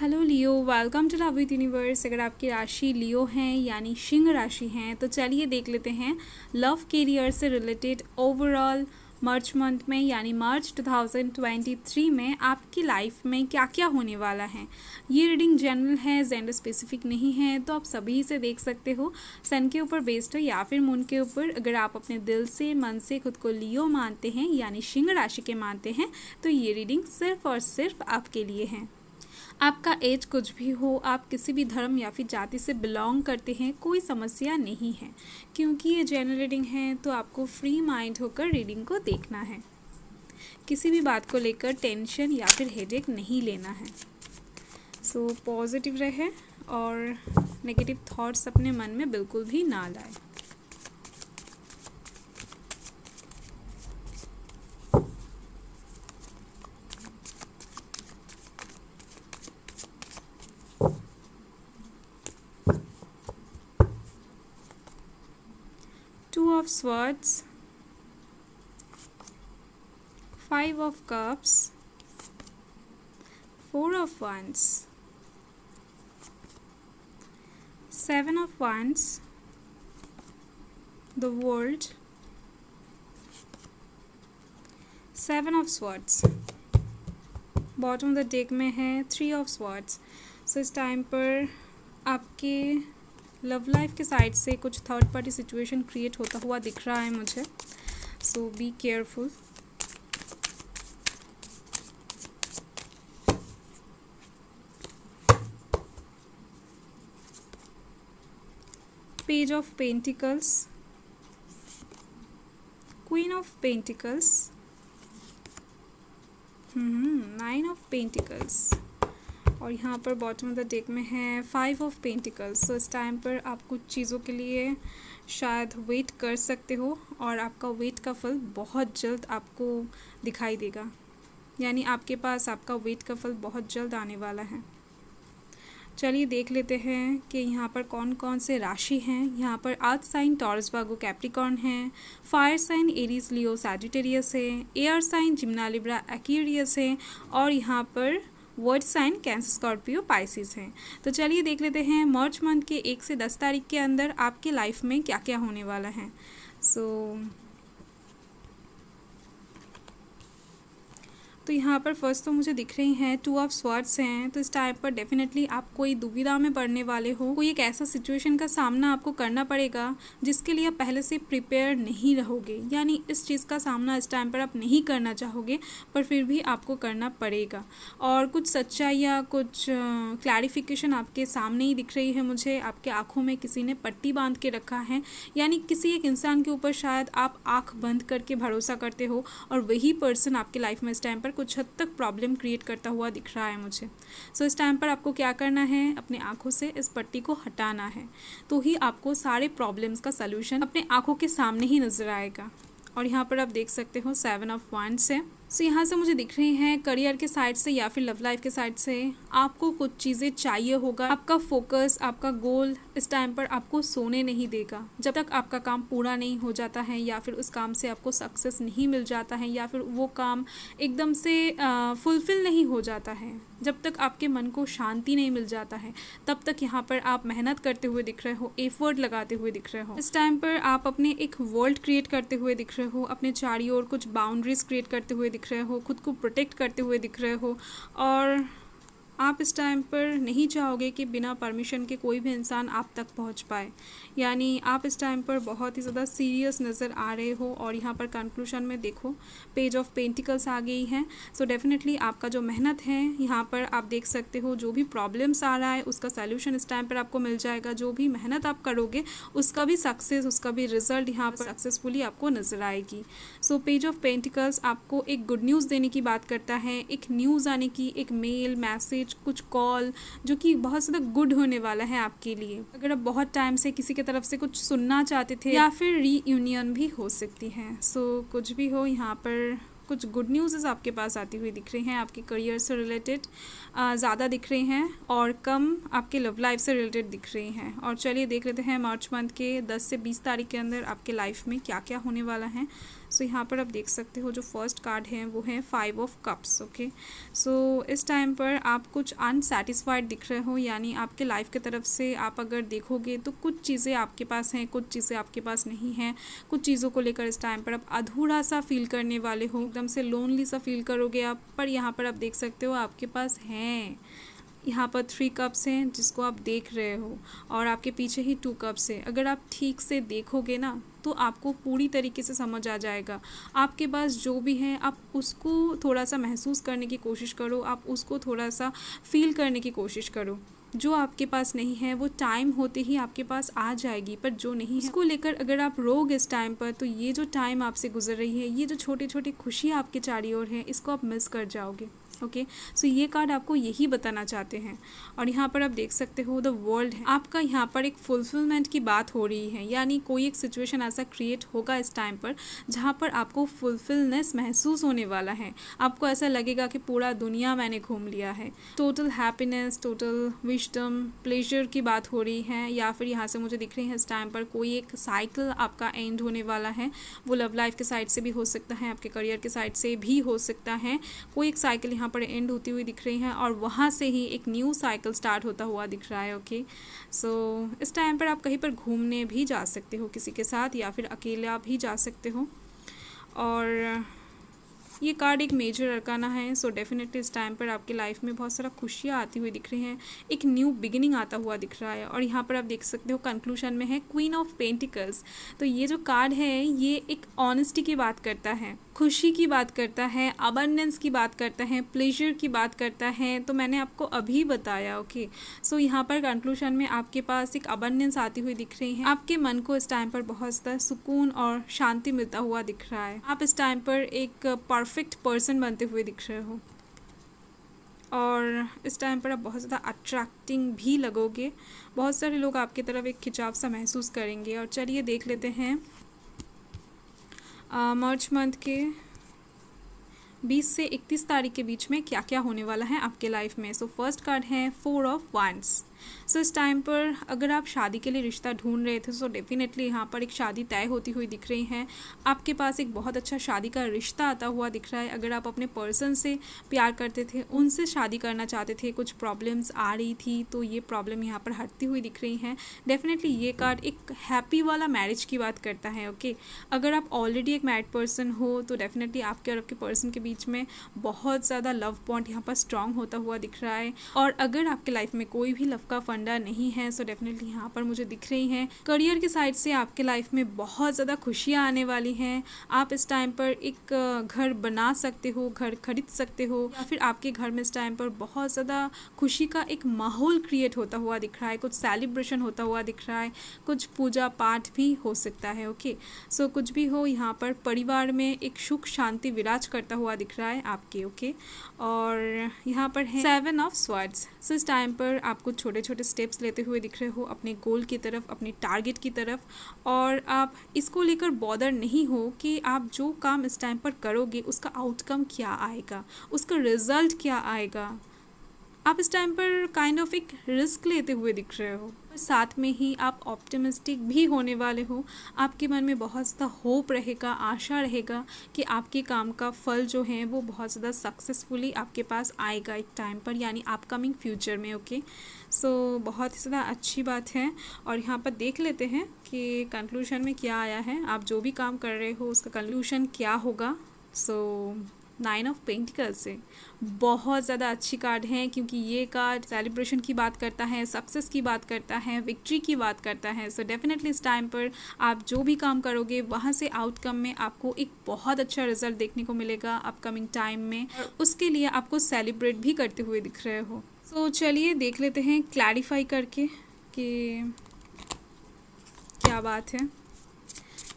Hello Leo, welcome to love with universe. अगर आपकी राशि लियो हैं यानी सिंह राशि हैं तो चलिए देख लेते हैं लव कैरियर से रिलेटेड ओवरऑल मार्च मंथ में यानी मार्च 2023 में आपकी लाइफ में क्या क्या होने वाला है। ये रीडिंग जनरल है, जेंडर स्पेसिफिक नहीं है, तो आप सभी से देख सकते हो। सन के ऊपर बेस्ड हो या फिर मून के ऊपर। अगर आप अपने दिल से मन से खुद को लियो मानते हैं यानी सिंह राशि के मानते हैं तो ये रीडिंग सिर्फ और सिर्फ आपके लिए है। आपका एज कुछ भी हो, आप किसी भी धर्म या फिर जाति से बिलोंग करते हैं, कोई समस्या नहीं है। क्योंकि ये जनरल रीडिंग है तो आपको फ्री माइंड होकर रीडिंग को देखना है। किसी भी बात को लेकर टेंशन या फिर हेडेक नहीं लेना है। सो पॉजिटिव रहे और नेगेटिव थॉट्स अपने मन में बिल्कुल भी ना लाए। Two of Swords, Five of Cups, Four of Wands, Seven of Wands, the World, Seven of Swords। Bottom of the deck में है Three of Swords। सो इस टाइम पर आपके लव लाइफ के साइड से कुछ थर्ड पार्टी सिचुएशन क्रिएट होता हुआ दिख रहा है मुझे। So be careful. Page of pentacles, queen of pentacles, nine of pentacles और यहाँ पर बॉटम ऑफ द डेक में है फाइव ऑफ पेंटिकल्स। सो इस टाइम पर आप कुछ चीज़ों के लिए शायद वेट कर सकते हो और आपका वेट का फल बहुत जल्द आपको दिखाई देगा, यानी आपके पास आपका वेट का फल बहुत जल्द आने वाला है। चलिए देख लेते हैं कि यहाँ पर कौन कौन से राशि हैं। यहाँ पर earth sign Taurus Virgo Capricorn है, fire sign Aries Leo Sagittarius है, air sign Gemini Libra Aquarius है और यहाँ पर वर्ड साइन कैंसर स्कॉर्पियो पाइसिस है। तो चलिए देख लेते हैं मार्च मंथ के 1 से 10 तारीख के अंदर आपके लाइफ में क्या क्या होने वाला है। तो यहाँ पर फर्स्ट तो मुझे दिख रही हैं टू ऑफ स्वॉर्ड्स हैं। तो इस टाइम पर डेफिनेटली आप कोई दुविधा में पड़ने वाले हो। कोई एक ऐसा सिचुएशन का सामना आपको करना पड़ेगा जिसके लिए आप पहले से प्रिपेयर नहीं रहोगे, यानी इस चीज़ का सामना इस टाइम पर आप नहीं करना चाहोगे पर फिर भी आपको करना पड़ेगा। और कुछ सच्चाई या कुछ क्लैरिफिकेशन आपके सामने ही दिख रही है मुझे। आपके आँखों में किसी ने पट्टी बांध के रखा है, यानी किसी एक इंसान के ऊपर शायद आप आँख बंद करके भरोसा करते हो और वही पर्सन आपके लाइफ में इस टाइम पर कुछ हद तक प्रॉब्लम क्रिएट करता हुआ दिख रहा है मुझे। सो इस टाइम पर आपको क्या करना है, अपने आंखों से इस पट्टी को हटाना है, तो ही आपको सारे प्रॉब्लम्स का सलूशन अपने आंखों के सामने ही नजर आएगा। और यहाँ पर आप देख सकते हो सेवन ऑफ वांड्स है। सो यहाँ से मुझे दिख रही हैं करियर के साइड से या फिर लव लाइफ के साइड से आपको कुछ चीज़ें चाहिए होगा। आपका फोकस, आपका गोल इस टाइम पर आपको सोने नहीं देगा जब तक आपका काम पूरा नहीं हो जाता है या फिर उस काम से आपको सक्सेस नहीं मिल जाता है या फिर वो काम एकदम से फुलफिल नहीं हो जाता है। जब तक आपके मन को शांति नहीं मिल जाता है तब तक यहाँ पर आप मेहनत करते हुए दिख रहे हो, एफर्ट लगाते हुए दिख रहे हो। इस टाइम पर आप अपने एक वर्ल्ड क्रिएट करते हुए दिख रहे हो, अपने चारों ओर कुछ बाउंड्रीज क्रिएट करते हुए दिख रहे हो, खुद को प्रोटेक्ट करते हुए दिख रहे हो और आप इस टाइम पर नहीं चाहोगे कि बिना परमिशन के कोई भी इंसान आप तक पहुंच पाए, यानी आप इस टाइम पर बहुत ही ज़्यादा सीरियस नज़र आ रहे हो। और यहाँ पर कंक्लूजन में देखो पेज ऑफ पेंटिकल्स आ गई हैं। सो डेफिनेटली आपका जो मेहनत है यहाँ पर आप देख सकते हो, जो भी प्रॉब्लम्स आ रहा है उसका सल्यूशन इस टाइम पर आपको मिल जाएगा। जो भी मेहनत आप करोगे उसका भी सक्सेस, उसका भी रिजल्ट यहाँ पर सक्सेसफुली आपको नजर आएगी। सो पेज ऑफ पेंटिकल्स आपको एक गुड न्यूज़ देने की बात करता है, एक न्यूज़ आने की, एक मेल, मैसेज, कुछ कॉल जो कि बहुत ज़्यादा गुड होने वाला है आपके लिए। अगर आप बहुत टाइम से किसी की तरफ से कुछ सुनना चाहते थे या फिर रीयूनियन भी हो सकती है। सो कुछ भी हो, यहाँ पर कुछ गुड न्यूज़ आपके पास आती हुई दिख रही हैं। आपके करियर से रिलेटेड ज़्यादा दिख रही हैं और कम आपके लव लाइफ से रिलेटेड दिख रही हैं। और चलिए देख लेते हैं मार्च मंथ के 10 से 20 तारीख के अंदर आपके लाइफ में क्या क्या होने वाला है। सो यहाँ पर आप देख सकते हो जो फर्स्ट कार्ड है वो है 5 ऑफ कप्स। ओके, सो इस टाइम पर आप कुछ अनसेटिस्फाइड दिख रहे हो, यानी आपके लाइफ की तरफ से आप अगर देखोगे तो कुछ चीज़ें आपके पास हैं, कुछ चीज़ें आपके पास नहीं हैं। कुछ चीज़ों को लेकर इस टाइम पर आप अधूरा सा फील करने वाले हो, एकदम से लोनली सा फील करोगे आप। पर यहाँ पर आप देख सकते हो आपके पास हैं, यहाँ पर 3 कप्स हैं जिसको आप देख रहे हो, और आपके पीछे ही 2 कप्स है। अगर आप ठीक से देखोगे ना तो आपको पूरी तरीके से समझ आ जाएगा। आपके पास जो भी है आप उसको थोड़ा सा महसूस करने की कोशिश करो, आप उसको थोड़ा सा फील करने की कोशिश करो। जो आपके पास नहीं है वो टाइम होते ही आपके पास आ जाएगी, पर जो नहीं है उसको लेकर अगर आप रोगे इस टाइम पर तो ये जो टाइम आपसे गुजर रही है, ये जो छोटी छोटी खुशी आपके चारों ओर है, इसको आप मिस कर जाओगे। ओके, सो ये कार्ड आपको यही बताना चाहते हैं। और यहाँ पर आप देख सकते हो द वर्ल्ड है, आपका यहाँ पर एक फुलफिलमेंट की बात हो रही है, यानी कोई एक सिचुएशन ऐसा क्रिएट होगा इस टाइम पर जहाँ पर आपको फुलफिलनेस महसूस होने वाला है। आपको ऐसा लगेगा कि पूरा दुनिया मैंने घूम लिया है। Total happiness, total wisdom, pleasure की बात हो रही है। या फिर यहाँ से मुझे दिख रही है इस टाइम पर कोई एक साइकिल आपका एंड होने वाला है। वो लव लाइफ के साइड से भी हो सकता है, आपके करियर के साइड से भी हो सकता है। कोई एक साइकिल यहाँ पर एंड होती हुई दिख रही है और वहाँ से ही एक न्यू साइकिल स्टार्ट होता हुआ दिख रहा है। ओके, सो इस टाइम पर आप कहीं पर घूमने भी जा सकते हो किसी के साथ, या फिर अकेला भी जा सकते हो। और ये कार्ड एक मेजर अरकाना है, सो डेफिनेटली इस टाइम पर आपकी लाइफ में बहुत सारा खुशियाँ आती हुई दिख रही हैं, एक न्यू बिगिनिंग आता हुआ दिख रहा है। और यहाँ पर आप देख सकते हो कंक्लूजन में है क्वीन ऑफ पेंटिकल्स। तो ये जो कार्ड है ये एक ऑनेस्टी की बात करता है, खुशी की बात करता है, अबंडेंस की बात करता है, प्लेजर की बात करता है। तो मैंने आपको अभी बताया। ओके, सो यहाँ पर कंक्लूजन में आपके पास एक अबंडेंस आती हुई दिख रही है। आपके मन को इस टाइम पर बहुत ज़्यादा सुकून और शांति मिलता हुआ दिख रहा है। आप इस टाइम पर एक परफेक्ट पर्सन बनते हुए दिख रहे हो, और इस टाइम पर आप बहुत ज़्यादा अट्रैक्टिंग भी लगोगे। बहुत सारे लोग आपकी तरफ एक खिंचाव सा महसूस करेंगे। और चलिए देख लेते हैं मार्च मंथ के 20 से 31 तारीख के बीच में क्या क्या होने वाला है आपके लाइफ में। सो फर्स्ट कार्ड है 4 ऑफ वांड्स। सो इस टाइम पर अगर आप शादी के लिए रिश्ता ढूंढ रहे थे सो डेफिनेटली यहाँ पर एक शादी तय होती हुई दिख रही है। आपके पास एक बहुत अच्छा शादी का रिश्ता आता हुआ दिख रहा है। अगर आप अपने पर्सन से प्यार करते थे, उनसे शादी करना चाहते थे, कुछ प्रॉब्लम्स आ रही थी तो ये प्रॉब्लम यहाँ पर हटती हुई दिख रही हैं। डेफिनेटली ये कार्ड एक हैप्पी वाला मैरिज की बात करता है। ओके, अगर आप ऑलरेडी एक मैरिड पर्सन हो तो डेफिनेटली आपके और आपके पर्सन के बीच में बहुत ज़्यादा लव बॉन्ड यहाँ पर स्ट्रांग होता हुआ दिख रहा है। और अगर आपके लाइफ में कोई भी लव का फंडा नहीं है सो डेफिनेटली यहाँ पर मुझे दिख रही हैं करियर की साइड से आपके लाइफ में बहुत ज़्यादा खुशियाँ आने वाली हैं। आप इस टाइम पर एक घर बना सकते हो, घर खरीद सकते हो, या फिर आपके घर में इस टाइम पर बहुत ज़्यादा खुशी का एक माहौल क्रिएट होता हुआ दिख रहा है, कुछ सेलिब्रेशन होता हुआ दिख रहा है, कुछ पूजा पाठ भी हो सकता है। ओके, सो कुछ भी हो, यहाँ पर परिवार में एक सुख शांति विराज करता हुआ दिख रहा है आपके। ओके, और यहाँ पर है 7 ऑफ स्वॉर्ड्स। सो इस टाइम पर आप कुछ छोटे छोटे स्टेप्स लेते हुए दिख रहे हो अपने गोल की तरफ, अपने टारगेट की तरफ, और आप इसको लेकर बॉदर नहीं हो कि आप जो काम इस टाइम पर करोगे उसका आउटकम क्या आएगा, उसका रिजल्ट क्या आएगा। आप इस टाइम पर काइंड ऑफ एक रिस्क लेते हुए दिख रहे हो, साथ में ही आप ऑप्टिमिस्टिक भी होने वाले हो। आपके मन में बहुत ज़्यादा होप रहेगा, आशा रहेगा कि आपके काम का फल जो है वो बहुत ज़्यादा सक्सेसफुली आपके पास आएगा एक टाइम पर, यानी अपकमिंग फ्यूचर में। ओके, सो बहुत ही ज़्यादा अच्छी बात है। और यहाँ पर देख लेते हैं कि कंक्लूजन में क्या आया है, आप जो भी काम कर रहे हो उसका कंक्लूजन क्या होगा। सो 9 ऑफ पेंटिकल्स से बहुत ज़्यादा अच्छी कार्ड है, क्योंकि ये कार्ड सेलिब्रेशन की बात करता है, सक्सेस की बात करता है, विक्ट्री की बात करता है। सो डेफिनेटली इस टाइम पर आप जो भी काम करोगे वहाँ से आउटकम में आपको एक बहुत अच्छा रिजल्ट देखने को मिलेगा अपकमिंग टाइम में, और उसके लिए आपको सेलिब्रेट भी करते हुए दिख रहे हो। सो चलिए देख लेते हैं क्लैरिफाई करके कि क्या बात है।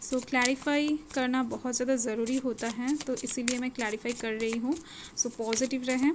सो क्लैरिफाई करना बहुत ज़्यादा ज़रूरी होता है, तो इसीलिए मैं क्लैरिफाई कर रही हूँ। सो पॉजिटिव रहें।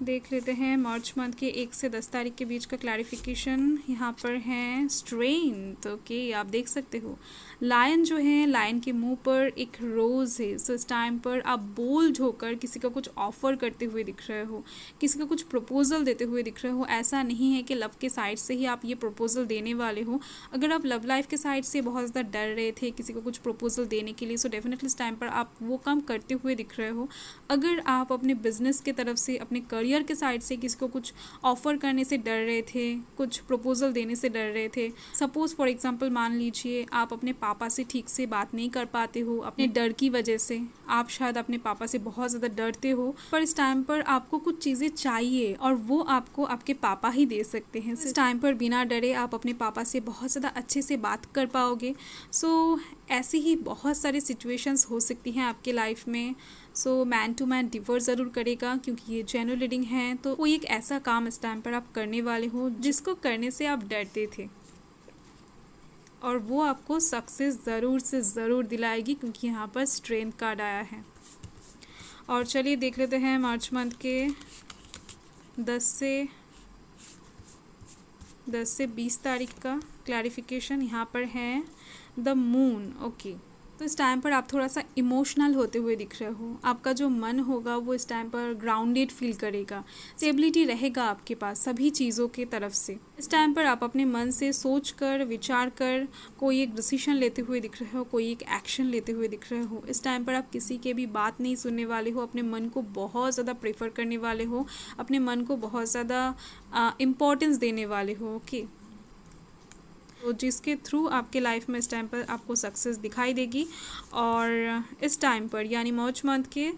देख लेते हैं मार्च मंथ के 1 से 10 तारीख के बीच का क्लैरिफिकेशन। यहाँ पर है स्ट्रेंथ। ओके, आप देख सकते हो लायन जो है, लायन के मुंह पर एक रोज है। सो इस टाइम पर आप बोल्ड होकर किसी का कुछ ऑफर करते हुए दिख रहे हो, किसी का कुछ प्रपोजल देते हुए दिख रहे हो। ऐसा नहीं है कि लव के साइड से ही आप ये प्रपोजल देने वाले हो। अगर आप लव लाइफ के साइड से बहुत ज़्यादा डर रहे थे किसी को कुछ प्रपोजल देने के लिए, सो डेफिनेटली इस टाइम पर आप वो काम करते हुए दिख रहे हो। अगर आप अपने बिजनेस के तरफ से, अपने करियर के साइड से किसी को कुछ ऑफर करने से डर रहे थे, कुछ प्रपोजल देने से डर रहे थे, सपोज फॉर एग्जांपल मान लीजिए आप अपने पापा से ठीक से बात नहीं कर पाते हो अपने डर की वजह से, आप शायद अपने पापा से बहुत ज़्यादा डरते हो, पर इस टाइम पर आपको कुछ चीज़ें चाहिए और वो आपको आपके पापा ही दे सकते हैं। इस टाइम पर बिना डरे आप अपने पापा से बहुत ज़्यादा अच्छे से बात कर पाओगे। सो ऐसी ही बहुत सारी सिचुएशंस हो सकती हैं आपके लाइफ में। So man to man differ ज़रूर करेगा, क्योंकि ये जेन्युइन रीडिंग है। तो कोई एक ऐसा काम इस टाइम पर आप करने वाले हो जिसको करने से आप डरते थे, और वो आपको सक्सेस ज़रूर से ज़रूर दिलाएगी, क्योंकि यहाँ पर स्ट्रेंथ कार्ड आया है। और चलिए देख लेते हैं मार्च मंथ के 10 से 20 तारीख का क्लैरिफिकेशन। यहाँ पर है द मून। ओके, तो इस टाइम पर आप थोड़ा सा इमोशनल होते हुए दिख रहे हो। आपका जो मन होगा वो इस टाइम पर ग्राउंडेड फील करेगा, स्टेबिलिटी रहेगा आपके पास सभी चीज़ों के तरफ से। इस टाइम पर आप अपने मन से सोच कर, विचार कर कोई एक डिसीजन लेते हुए दिख रहे हो, कोई एक एक्शन लेते हुए दिख रहे हो। इस टाइम पर आप किसी के भी बात नहीं सुनने वाले हो, अपने मन को बहुत ज़्यादा प्रेफर करने वाले हो, अपने मन को बहुत ज़्यादा इम्पोर्टेंस देने वाले हो। ओके, तो जिसके थ्रू आपके लाइफ में इस टाइम पर आपको सक्सेस दिखाई देगी। और इस टाइम पर यानी मार्च मंथ के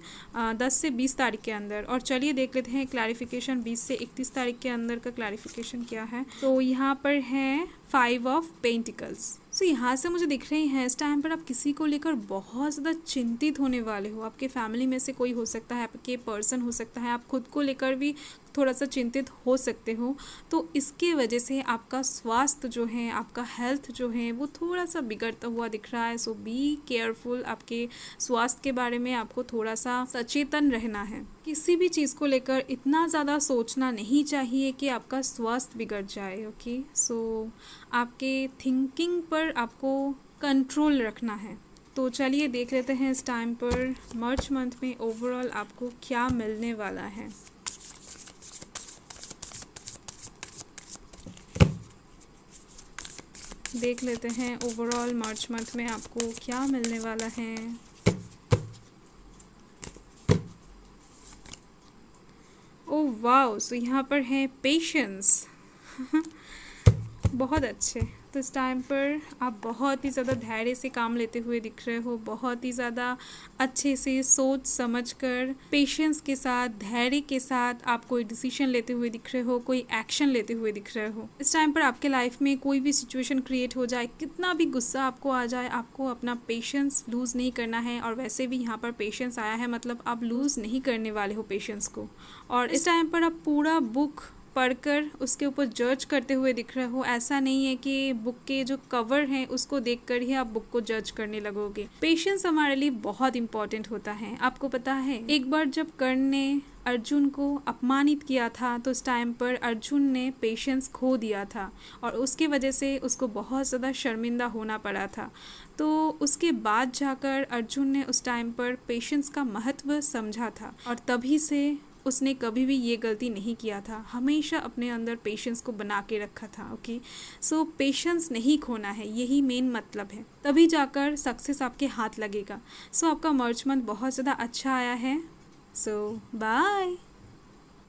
10 से 20 तारीख के अंदर। और चलिए देख लेते हैं क्लैरिफिकेशन 20 से 31 तारीख के अंदर का क्लैरिफिकेशन क्या है। तो यहाँ पर है 5 ऑफ पेंटिकल्स। सो यहाँ से मुझे दिख रही हैं इस टाइम पर आप किसी को लेकर बहुत ज़्यादा चिंतित होने वाले हो। आपके फैमिली में से कोई हो सकता है, आपके पर्सन हो सकता है, आप खुद को लेकर भी थोड़ा सा चिंतित हो सकते हो। तो इसके वजह से आपका स्वास्थ्य जो है, आपका हेल्थ जो है वो थोड़ा सा बिगड़ता हुआ दिख रहा है। सो बी केयरफुल, आपके स्वास्थ्य के बारे में आपको थोड़ा सा सचेतन रहना है। किसी भी चीज़ को लेकर इतना ज़्यादा सोचना नहीं चाहिए कि आपका स्वास्थ्य बिगड़ जाए। ओके, सो आपके थिंकिंग पर आपको कंट्रोल रखना है। तो चलिए देख लेते हैं इस टाइम पर मार्च मंथ में ओवरऑल आपको क्या मिलने वाला है। देख लेते हैं ओवरऑल मार्च मंथ में आपको क्या मिलने वाला है। ओह वाओ, सो यहाँ पर है पेशेंस। बहुत अच्छे। तो इस टाइम पर आप बहुत ही ज़्यादा धैर्य से काम लेते हुए दिख रहे हो, बहुत ही ज़्यादा अच्छे से सोच समझकर पेशेंस के साथ, धैर्य के साथ आप कोई डिसीजन लेते हुए दिख रहे हो, कोई एक्शन लेते हुए दिख रहे हो। इस टाइम पर आपके लाइफ में कोई भी सिचुएशन क्रिएट हो जाए, कितना भी गुस्सा आपको आ जाए, आपको अपना पेशेंस लूज़ नहीं करना है। और वैसे भी यहाँ पर पेशेंस आया है, मतलब आप लूज़ नहीं करने वाले हो पेशेंस को। और इस टाइम पर आप पूरा बुक पढ़कर उसके ऊपर जज करते हुए दिख रहे हो। ऐसा नहीं है कि बुक के जो कवर है उसको देखकर ही आप बुक को जज करने लगोगे। पेशेंस हमारे लिए बहुत इंपॉर्टेंट होता है। आपको पता है एक बार जब कर्ण ने अर्जुन को अपमानित किया था तो उस टाइम पर अर्जुन ने पेशेंस खो दिया था और उसकी वजह से उसको बहुत ज़्यादा शर्मिंदा होना पड़ा था। तो उसके बाद जाकर अर्जुन ने उस टाइम पर पेशेंस का महत्व समझा था और तभी से उसने कभी भी ये गलती नहीं किया था, हमेशा अपने अंदर पेशेंस को बना के रखा था। ओके, सो पेशेंस नहीं खोना है, यही मेन मतलब है, तभी जाकर सक्सेस आपके हाथ लगेगा। सो आपका मार्च मंथ बहुत ज़्यादा अच्छा आया है। सो बाय।